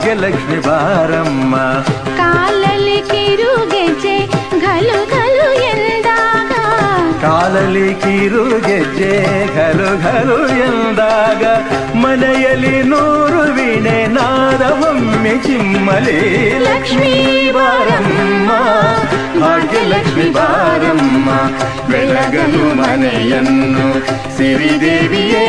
ಭಾಗ್ಯಲಕ್ಷ್ಮಿ ಬಾರಮ್ಮ. ಕಾಲಲ್ಲಿ ಕಿರುಗೆಜ್ಜೆ ಘಲು ಘಲು ಎಂದಾಗ, ಕಾಲಲ್ಲಿ ಕಿರುಗೆಜ್ಜೆ ಘಲು ಘಲು ಎಂದಾಗ, ಮನೆಯಲ್ಲಿ 100 ವೀಣೆ ನಾದವೊಮ್ಮೆ ಚಿಮ್ಮಲಿ. ಲಕ್ಷ್ಮೀ ಬಾರಮ್ಮ, ಭಾಗ್ಯಲಕ್ಷ್ಮಿ ಬಾರಮ್ಮ, ಬೆಳಗಲು ಮನೆಯನ್ನು ಸಿರಿದೇವಿಯೇ.